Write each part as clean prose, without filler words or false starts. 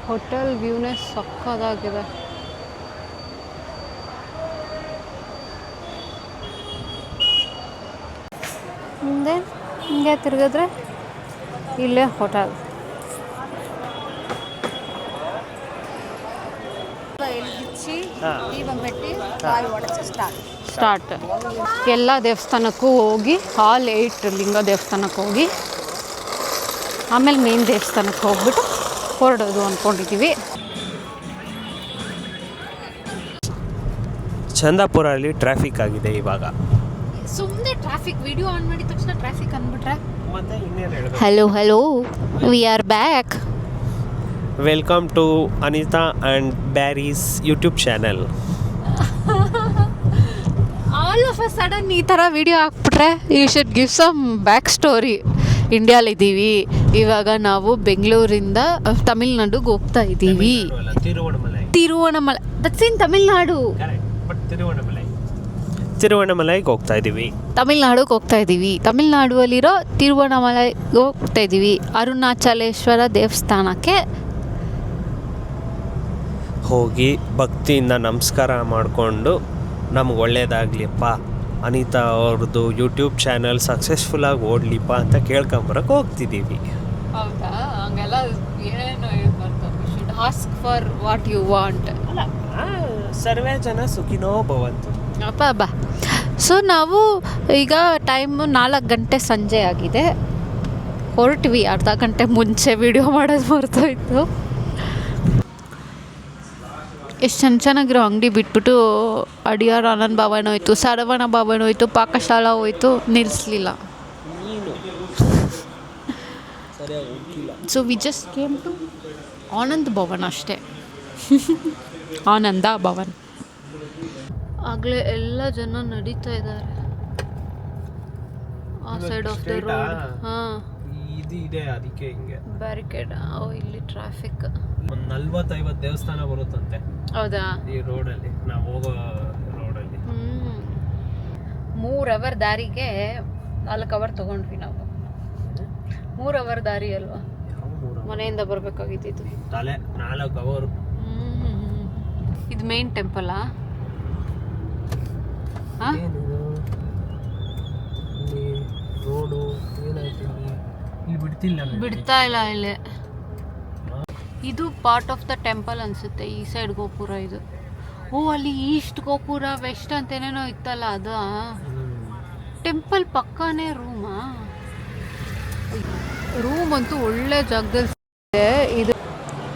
Hotel ವ್ಯೂನೇ ಸಕ್ಕದಾಗಿದೆ. ಮುಂದೆ ಹಿಂಗೆ ತಿರುಗಿದ್ರೆ ಇಲ್ಲೇ ಹೋಟೆಲ್. ಸ್ಟಾರ್ಟ್. ಎಲ್ಲ ದೇವಸ್ಥಾನಕ್ಕೂ ಹೋಗಿ ಹಾಲ್ 8 ಲಿಂಗ ದೇವಸ್ಥಾನಕ್ಕೆ ಹೋಗಿ ಆಮೇಲೆ ಮೇನ್ ದೇವಸ್ಥಾನಕ್ಕೆ ಹೋಗ್ಬಿಟ್ಟು ಹೊರಡೋದು ಅಂದ್ಕೊಂಡಿದ್ದೀವಿ. ಚಂದಾಪುರಲ್ಲಿ ಟ್ರಾಫಿಕ್ ಆಗಿದೆ ಇವಾಗ. ಸುಮ್ಮನೆ ಟ್ರಾಫಿಕ್ ವಿಡಿಯೋ ಆನ್ ಮಾಡಿದ ತಕ್ಷಣ ಟ್ರಾಫಿಕ್ ಅಂದ್ಬಿಟ್ರೆ ಮತ್ತೆ ಇನ್ನೇನು ಹೇಳೋದು. Hello we are back. Welcome to Anitha and Barry's YouTube channel. All of a sudden ಈ ಥರ ವಿಡಿಯೋ ಹಾಕ್ಬಿಟ್ರೆ you should give some back story. ಇಂಡಿಯಾಲಿದ್ದೀವಿ, ಇವಾಗ ನಾವು ಬೆಂಗಳೂರಿಂದ ತಮಿಳ್ನಾಡಿಗೆ ಹೋಗ್ತಾ ಇದ್ದೀವಿ. ತಿರುವಣ್ಣಮಲೈ ದಟ್ಸ್ ಇನ್ ತಮಿಳ್ನಾಡು. ತಿರುವಣ್ಣಮಲೈಗೆ ಹೋಗ್ತಾ ಇದ್ದೀವಿ. ತಮಿಳ್ನಾಡಿಗೆ ಹೋಗ್ತಾ ಇದ್ದೀವಿ. ತಮಿಳ್ನಾಡಲ್ಲಿರೋ ತಿರುವಣ್ಣಮಲೈಗೆ ಹೋಗ್ತಾ ಇದ್ದೀವಿ. ಅರುಣಾಚಲೇಶ್ವರ ದೇವಸ್ಥಾನಕ್ಕೆ ಹೋಗಿ ಭಕ್ತಿಯಿಂದ ನಮಸ್ಕಾರ ಮಾಡಿಕೊಂಡು ನಮ್ಗೆ ಒಳ್ಳೇದಾಗ್ಲಿಪ್ಪ, ಅನಿತಾ ಅವ್ರದ್ದು ಯೂಟ್ಯೂಬ್ ಚಾನಲ್ ಸಕ್ಸಸ್ಫುಲ್ಲಾಗಿ ಓಡಲಿಪ್ಪ ಅಂತ ಕೇಳ್ಕೊಂಬರಕ್ಕೆ ಹೋಗ್ತಿದ್ದೀವಿ. ಹೌದಾ? ಹಂಗೆಲ್ಲ ಏನೇನೋ ಹೇಳ್ಬಾರ್ದು. You should ask for what you want. ಅಲ್ಲ, ಸರ್ವೇ ಜನ ಸುಖಿನೋ ಭವಂತು. ಅಪ್ಪ. ಸೊ ನಾವು ಈಗ ಟೈಮು 4 ಗಂಟೆ ಸಂಜೆ ಆಗಿದೆ. ಹೊರಟ್ವಿ. ಅರ್ಧ ಗಂಟೆ ಮುಂಚೆ ವಿಡಿಯೋ ಮಾಡೋದು ಮರ್ತೋಯ್ತು. ಎಷ್ಟು ಚೆನ್ನಾಗಿರೋ ಅಂಗಡಿ ಬಿಟ್ಬಿಟ್ಟು ಅಡಿಯಾರ್ ಆನಂದ್ ಭವನ್ ಹೋಯ್ತು, ಸರವಣ ಭವನ್ ಹೋಯ್ತು, ಪಾಕಶಾಲಾ ಹೋಯ್ತು, ನಿಲ್ಲಿಸಲಿಲ್ಲ. So we just came to Anand Bhavan ಅಷ್ಟೇ. ಆನಂದ ಭವನ್. ಆಗಲೇ ಎಲ್ಲ ಜನ ನಡೀತಾ ಇದ್ದಾರೆ ಆ ಸೈಡ್ ಆಫ್ ದ ರೋಡ್. ಹಾಂ, ಇದು ಇದೆ, ಅದಕ್ಕೆ ಹಿಂಗೆ ಬ್ಯಾರಿಕೇಡ್. ಇಲ್ಲಿ ಟ್ರಾಫಿಕ್. ಒಂದು 40-50 ದೇವಸ್ಥಾನ ಬರುತ್ತಂತೆ. ಹೌದಾ? ಈ ರೋಡಲ್ಲಿ ನಾವು ಹೋಗೋ ರೋಡಲ್ಲಿ 3 ಅವರ್ ದಾರಿಗೆ 4 ಅವರ್ ತೊಗೊಂಡ್ವಿ ನಾವು. 3 ಅವರ್ ದಾರಿ ಅಲ್ವಾ, ಮನೆಯಿಂದ ಬರಬೇಕಾಗಿದ್ದು. ತಲೆ 4 ಅವರು. ಇದು ಮೇನ್ ಟೆಂಪಲ್ಲಾ? ರೋಡು ಏನಾಯ್ತು, ಇಲ್ಲಿ ಬಿಡ್ತಾ ಇಲ್ಲ. ಇಲ್ಲಿ ಇದು ಪಾರ್ಟ್ ಆಫ್ ದ ಟೆಂಪಲ್ ಅನ್ಸುತ್ತೆ. ಈ ಸೈಡ್ ಗೋಪುರ ಇದು. ಓ, ಅಲ್ಲಿ ಈಸ್ಟ್ ಗೋಪುರ, ವೆಸ್ಟ್ ಅಂತ ಏನೇನೋ ಇತ್ತಲ್ಲ, ಅದು ಟೆಂಪಲ್ ಪಕ್ಕಾನೇ ರೂಮಾ? ರೂಮ್ ಅಂತೂ ಒಳ್ಳೆ ಜಾಗದಲ್ಲಿ ಇದೆ. ಇದು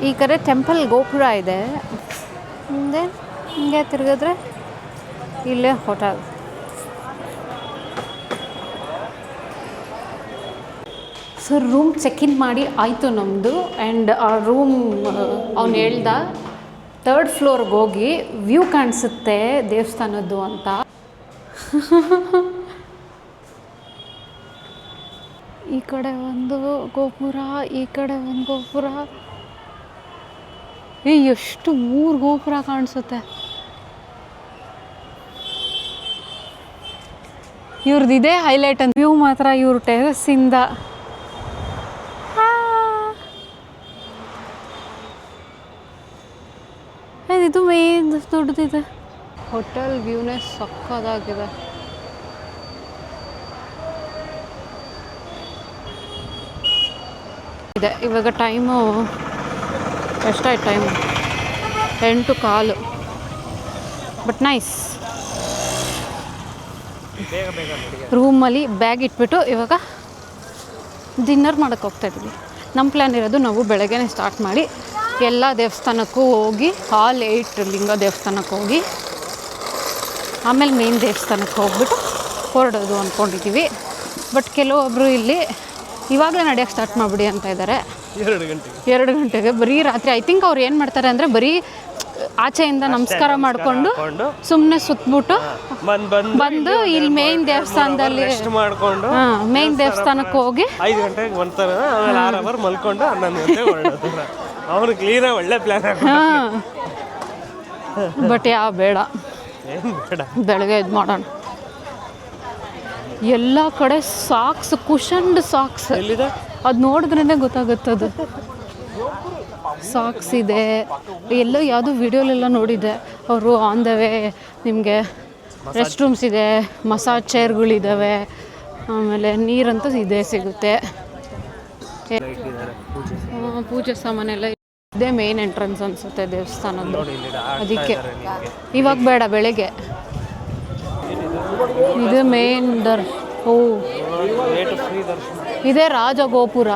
ಈ ಕಡೆ ಟೆಂಪಲ್ ಗೋಪುರ ಇದೆ. ಮುಂದೆ ಹಿಂಗೆ ತಿರುಗಿದ್ರೆ ಇಲ್ಲೇ hotel. So room check in ಮಾಡಿ ಆಯಿತು ನಮ್ಮದು. ಆ್ಯಂಡ್ ಆ ರೂಮ್ ಅವ್ನು ಹೇಳ್ದ 3rd ಫ್ಲೋರ್ಗೆ ಹೋಗಿ ವ್ಯೂ ಕಾಣಿಸುತ್ತೆ ದೇವಸ್ಥಾನದ್ದು ಅಂತ. ಈ ಕಡೆ ಒಂದು ಗೋಪುರ, ಈ ಕಡೆ ಒಂದು ಗೋಪುರ. ಎಷ್ಟು 3 ಗೋಪುರ ಕಾಣಿಸುತ್ತೆ. ಇವ್ರದ್ದು ಇದೇ ಹೈಲೈಟ್ ಅಂತ. ವ್ಯೂ ಮಾತ್ರ ಇವ್ರ ಟೆರಸ್ಸಿಂದ ಇದು ಮೇನ್ ದೊಡ್ಡದಿದೆ. ಹೋಟೆಲ್ ವ್ಯೂನೇ ಸಕ್ಕದಾಗಿದೆ. ಇದೆ ಇವಾಗ ಟೈಮು ಎಷ್ಟಾಯ್ತು? ಟೈಮು 8:15. But nice. ರೂಮಲ್ಲಿ ಬ್ಯಾಗ್ ಇಟ್ಬಿಟ್ಟು ಇವಾಗ ಡಿನ್ನರ್ ಮಾಡೋಕ್ಕೆ ಹೋಗ್ತಾಯಿದ್ವಿ. ನಮ್ಮ ಪ್ಲ್ಯಾನ್ ಇರೋದು ನಾವು ಬೆಳಗ್ಗೆನೇ ಸ್ಟಾರ್ಟ್ ಮಾಡಿ ಎಲ್ಲ ದೇವಸ್ಥಾನಕ್ಕೂ ಹೋಗಿ ಹಾಲ್ 8 ಲಿಂಗ ದೇವಸ್ಥಾನಕ್ಕೆ ಹೋಗಿ ಆಮೇಲೆ ಮೇನ್ ದೇವಸ್ಥಾನಕ್ಕೆ ಹೋಗ್ಬಿಟ್ಟು ಹೊರಡೋದು ಅಂದ್ಕೊಂಡಿದ್ದೀವಿ. ಬಟ್ ಕೆಲವೊಬ್ಬರು ಇಲ್ಲಿ ಇವಾಗಲೇ ನಡೆಯೋಕ್ಕೆ ಸ್ಟಾರ್ಟ್ ಮಾಡಿಬಿಡಿ ಅಂತ ಇದ್ದಾರೆ. 2 ಗಂಟೆಗೆ ಬರೀ ರಾತ್ರಿ. ಐ ಥಿಂಕ್ ಅವ್ರು ಏನು ಮಾಡ್ತಾರೆ ಅಂದರೆ ಬರೀ ಆಚೆಯಿಂದ ನಮಸ್ಕಾರ ಮಾಡಿಕೊಂಡು ಸುಮ್ಮನೆ ಸುತ್ತಬಿಟ್ಟು ಬಂದು ಇಲ್ಲಿ ಮೇನ್ ದೇವಸ್ಥಾನದಲ್ಲಿ ಮೇನ್ ದೇವಸ್ಥಾನಕ್ಕೆ ಹೋಗಿ 5 ಗಂಟೆಗೆ ಬರ್ತಾರೆ. ಆಮೇಲೆ 6 ಅವರ್ ಮಲ್ಕೊಂಡು 11 ಗಂಟೆಗೆ ಹೊರಡೋದು. ಅವ್ರು ಕ್ಲೀನಾಗಿ ಒಳ್ಳೆ ಪ್ಲ್ಯಾನ್. ಬಟ್ ಬೇಡ, ಬೆಳಗ್ಗೆ ಇದು ಮಾಡೋಣ. ಎಲ್ಲ ಕಡೆ ಸಾಕ್ಸ್, ಕುಷನ್ಡ್ ಸಾಕ್ಸ್. ಎಲ್ಲಿದೆ ಅದು ನೋಡಿದ್ರೇ ಗೊತ್ತಾಗುತ್ತದು. ಸಾಕ್ಸ್ ಇದೆ. ಎಲ್ಲೋ ಯಾವುದೋ ವಿಡಿಯೋಲೆಲ್ಲ ನೋಡಿದ್ದೆ ಅವರು ಆನ್ ದ ವೇ ನಿಮಗೆ ರೆಸ್ಟ್ ರೂಮ್ಸ್ ಇದೆ, ಮಸಾಜ್ ಚೇರ್ಗಳಿದ್ದಾವೆ, ಆಮೇಲೆ ನೀರಂತೂ ಇದೇ ಸಿಗುತ್ತೆ. ಪೂಜೆ ಸಾಮಾನೆಲ್ಲ ಇದೇ ಮೇನ್ ಎಂಟ್ರೆನ್ಸ್ ಅನಿಸುತ್ತೆ ದೇವಸ್ಥಾನದ್ದು. ಅದಕ್ಕೆ ಇವಾಗ ಬೇಡ, ಬೆಳಗ್ಗೆ ಇದು ಮೇನ್ ಓ ಇದೇ ರಾಜಗೋಪುರ.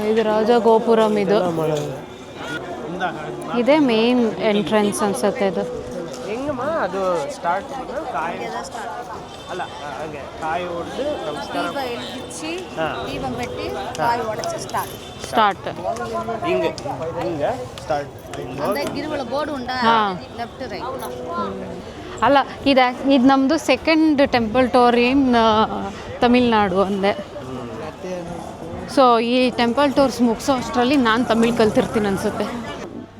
ಇದು ರಾಜಗೋಪುರಂ. ಇದು ಇದೇ ಮೇನ್ ಎಂಟ್ರೆನ್ಸ್ ಅನ್ಸುತ್ತೆ. ಇದು ಹೆಂಗಮ್ಮ ಅದು ಸ್ಟಾರ್ಟ್ ಅಲ್ಲ ಹಾಗೆ ಕಾಯಿ ಹೊಡೆದು ನಮಸ್ಕಾರ ಸ್ಟಾರ್ಟ್ ಹಿಂಗೆ ಹಿಂಗೆ ಸ್ಟಾರ್ಟ್. ಹಾಂ ಅಲ್ಲ, ಇದು ನಮ್ಮದು ಸೆಕೆಂಡ್ ಟೆಂಪಲ್ ಟೂರ್ ಇನ್ ತಮಿಳ್ನಾಡು ಅಂದೆ. ಸೊ ಈ ಟೆಂಪಲ್ ಟೂರ್ಸ್ ಮುಗಿಸೋ ಅಷ್ಟರಲ್ಲಿ ನಾನು ತಮಿಳ್ ಕಲ್ತಿರ್ತೀನಿ ಅನಿಸುತ್ತೆ.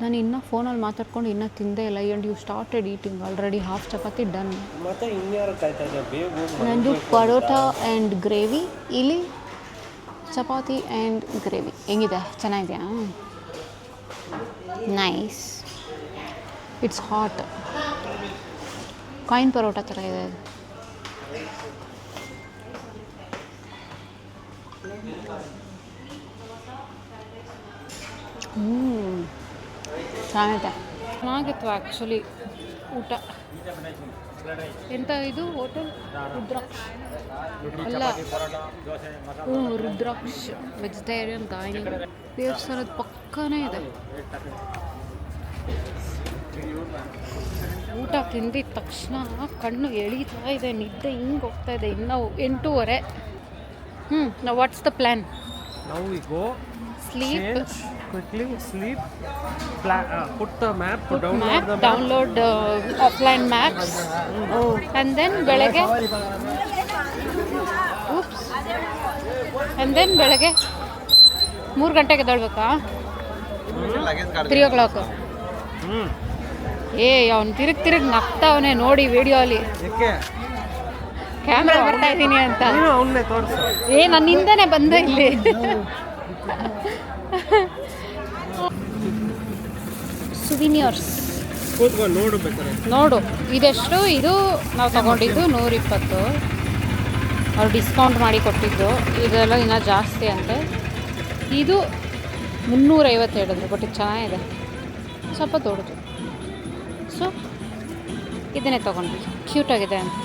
ನಾನು ಇನ್ನೂ ಫೋನಲ್ಲಿ ಮಾತಾಡ್ಕೊಂಡು ಇನ್ನೂ ತಿಂದೇ ಇಲ್ಲ. And you started eating already. Half chapati done. ಮತ್ತೆ ಇನ್ಯಾರು ಕಾಯ್ತಾ ಇದ್ದಾರೆ ಬೇಗ. ನಂದು ಪರೋಟಾ ಆ್ಯಂಡ್ ಗ್ರೇವಿ, ಇಲ್ಲಿ ಚಪಾತಿ ಆ್ಯಂಡ್ ಗ್ರೇವಿ. ಹೆಂಗಿದೆ? ಚೆನ್ನಾಗಿದೆಯಾ? Nice. It's hot. Coin parotta ಥರ ಇದೆ. ಚೆನ್ನಾಗಿತ್ತು ಆ್ಯಕ್ಚುಲಿ ಊಟ. ಎಂತ ಇದು ಹೋಟೆಲ್? ರುದ್ರಾಕ್ಷ್ ಅಲ್ಲ, ರುದ್ರಾಕ್ಷ್ ವೆಜಿಟೇರಿಯನ್ ಡೈನಿಂಗ್. ದೇವಸ್ಥಾನದ ಪಕ್ಕನೇ ಇದೆ. ಊಟ ತಿಂದಿದ ತಕ್ಷಣ ಕಣ್ಣು ಎಳೀತಾ ಇದೆ, ನಿದ್ದೆ ಹಿಂಗೆ ಹೋಗ್ತಾ ಇದೆ. ಇನ್ನೂ 8:30. ನಾವು what's the plan? Now we go sleep, quickly sleep, put the map, download offline maps, and then ಬೆಳಗ್ಗೆ ಬೆಳಗ್ಗೆ 3 ಗಂಟೆಗೆ ಎದ್ದೇಳಬೇಕಾ? 3 o'clock. ಅವ್ನು ತಿರುಗಿ ನಗ್ತಾವನೆ ನೋಡಿ ವಿಡಿಯೋ ಅಲ್ಲಿ. ಕ್ಯಾಮ್ರಾ ಬರ್ತಾ ಇದ್ದೀನಿ ಅಂತ. ನಾನು ಹಿಂದೆನೇ ಬಂದೆ ಇಲ್ಲಿ. ಸುವಿನಿಯರ್ಸ್ ನೋಡು. ಇದೆಷ್ಟು? ಇದು ನಾವು ತಗೊಂಡಿದ್ದು 120. ಅವ್ರು ಡಿಸ್ಕೌಂಟ್ ಮಾಡಿ ಕೊಟ್ಟಿದ್ದು. ಇದೆಲ್ಲ ಇನ್ನೂ ಜಾಸ್ತಿ ಅಂತೆ. ಇದು 350 ಹೇಳಿದ್ರು, ಬಟ್ ಇದು ಚೆನ್ನಾಗಿದೆ, ಸ್ವಲ್ಪ ದೊಡ್ಡದು. ಸೊ ಇದನ್ನೇ ತೊಗೊಂಡ್ವಿ, ಕ್ಯೂಟಾಗಿದೆ ಅಂತ.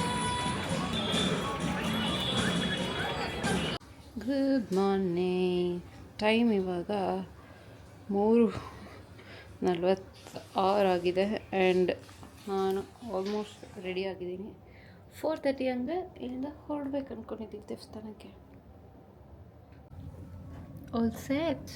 Good morning. ಟೈಮ್ ಇವಾಗ 3:46 ಆಗಿದೆ. ಆ್ಯಂಡ್ ನಾನು ಆಲ್ಮೋಸ್ಟ್ ರೆಡಿ ಆಗಿದ್ದೀನಿ. 4:30 ಹಂಗೆ ಇಲ್ಲಿಂದ ಹೊರಡ್ಬೇಕು ಅಂದ್ಕೊಂಡಿದ್ದೀವಿ ದೇವಸ್ಥಾನಕ್ಕೆ. All set.